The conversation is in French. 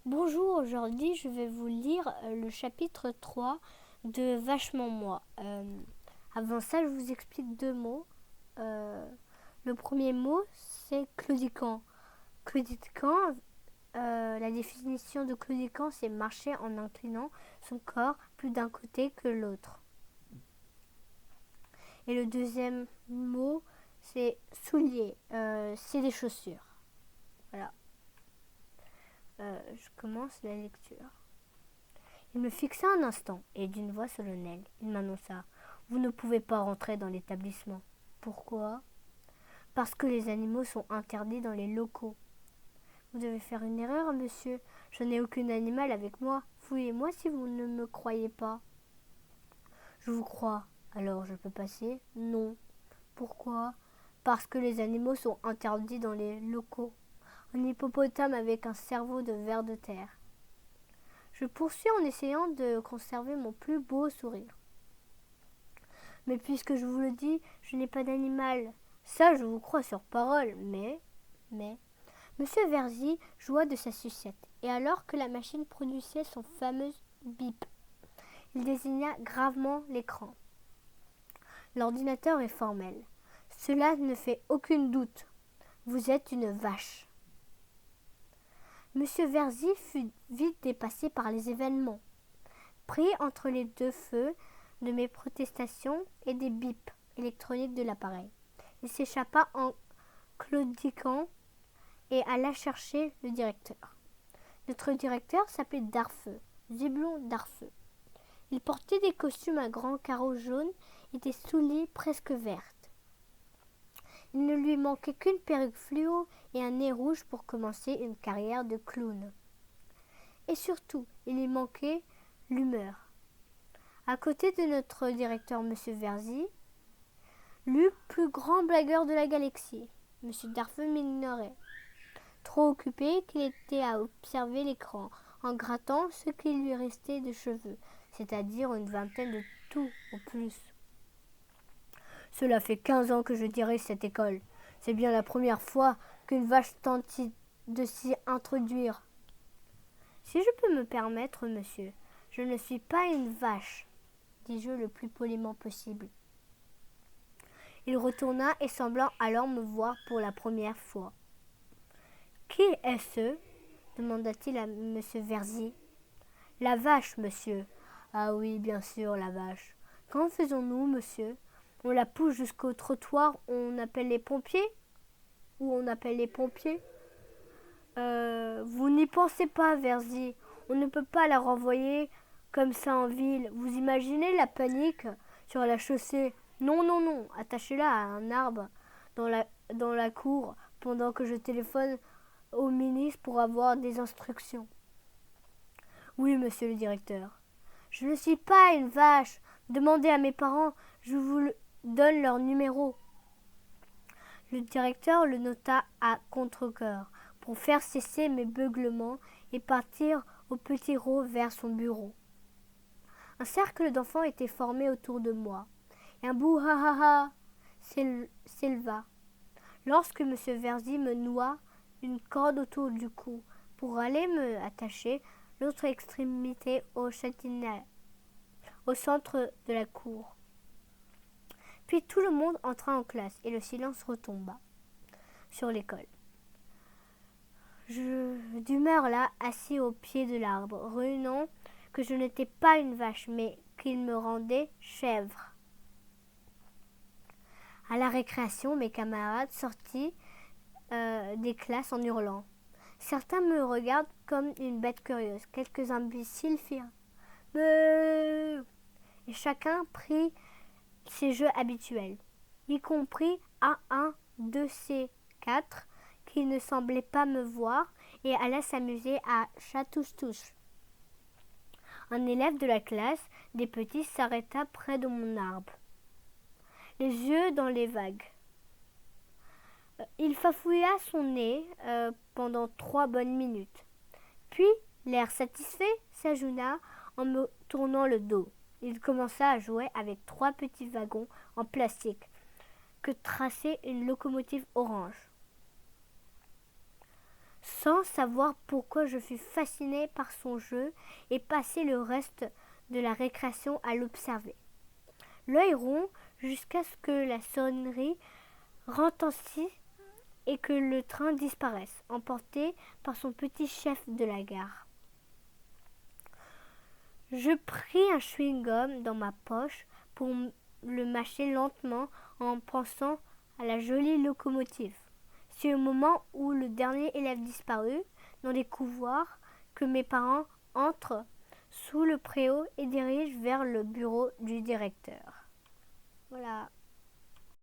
Bonjour, aujourd'hui je vais vous lire le chapitre 3 de Vachement moi. Avant ça, je vous explique deux mots. Le premier mot, c'est claudiquant. Claudiquant, la définition de claudiquant, c'est marcher en inclinant son corps plus d'un côté que l'autre. Et le deuxième mot, c'est soulier. C'est des chaussures. Voilà. Je commence la lecture. Il me fixa un instant, et d'une voix solennelle, il m'annonça: « Vous ne pouvez pas rentrer dans l'établissement. » Pourquoi ? Parce que les animaux sont interdits dans les locaux. Vous devez faire une erreur, monsieur. Je n'ai aucun animal avec moi. Fouillez-moi si vous ne me croyez pas. Je vous crois. Alors je peux passer ? Non. Pourquoi ? Parce que les animaux sont interdits dans les locaux. Un hippopotame avec un cerveau de ver de terre. Je poursuis en essayant de conserver mon plus beau sourire. Mais puisque je vous le dis, je n'ai pas d'animal. Ça, je vous crois sur parole, mais... Monsieur Verzy joua de sa sucette, et alors que la machine produisait son fameux bip, il désigna gravement l'écran. L'ordinateur est formel. Cela ne fait aucun doute. Vous êtes une vache. Monsieur Verzy fut vite dépassé par les événements. Pris entre les deux feux de mes protestations et des bips électroniques de l'appareil, il s'échappa en claudiquant et alla chercher le directeur. Notre directeur s'appelait Darfeu, Zébulon Darfeu. Il portait des costumes à grands carreaux jaunes et des souliers presque vertes. Il ne lui manquait qu'une perruque fluo et un nez rouge pour commencer une carrière de clown. Et surtout, il lui manquait l'humeur. À côté de notre directeur, M. Verzy, le plus grand blagueur de la galaxie, M. Darfeu m'ignorait, trop occupé qu'il était à observer l'écran, en grattant ce qui lui restait de cheveux, c'est-à-dire une vingtaine de tout au plus. Cela fait 15 ans que je dirige cette école. C'est bien la première fois qu'une vache tente de s'y introduire. Si je peux me permettre, monsieur, je ne suis pas une vache, dis-je le plus poliment possible. Il retourna et sembla alors me voir pour la première fois. « Qui est-ce » demanda-t-il à M. Verzy. « La vache, monsieur. »« Ah oui, bien sûr, la vache. Qu'en faisons-nous, monsieur ? On la pousse jusqu'au trottoir, on appelle les pompiers ? Ou on appelle les pompiers ? Vous n'y pensez pas, Verzy. On ne peut pas la renvoyer comme ça en ville. Vous imaginez la panique sur la chaussée ? Non, non, non. Attachez-la à un arbre dans la cour pendant que je téléphone au ministre pour avoir des instructions. Oui, monsieur le directeur. Je ne suis pas une vache. Demandez à mes parents, je vous donne leur numéro. Le directeur le nota à contre-cœur pour faire cesser mes beuglements et partir au petit rot vers son bureau. Un cercle d'enfants était formé autour de moi, et un bouhahaha s'éleva, lorsque M. Verzy me noua une corde autour du cou pour aller me attacher l'autre extrémité au châtinac, au centre de la cour. Puis tout le monde entra en classe et le silence retomba sur l'école. Je demeure là, assis au pied de l'arbre, ruminant que je n'étais pas une vache, mais qu'il me rendait chèvre. À la récréation, mes camarades sortis des classes en hurlant. Certains me regardent comme une bête curieuse. Quelques imbéciles firent « Beuh !» et chacun prit ses jeux habituels, y compris A1, 2C4, qui ne semblait pas me voir et alla s'amuser à chatouche-touche. Un élève de la classe des petits s'arrêta près de mon arbre, les yeux dans les vagues. Il fafouilla son nez pendant 3 bonnes minutes. Puis, l'air satisfait, s'agenouilla en me tournant le dos. Il commença à jouer avec 3 petits wagons en plastique que traçait une locomotive orange. sans savoir pourquoi je fus fascinée par son jeu et passai le reste de la récréation à l'observer. L'œil rond jusqu'à ce que la sonnerie retentisse et que le train disparaisse, emporté par son petit chef de la gare. Je pris un chewing-gum dans ma poche pour le mâcher lentement en pensant à la jolie locomotive. C'est au moment où le dernier élève disparut dans les couloirs que mes parents entrent sous le préau et dirigent vers le bureau du directeur. Voilà.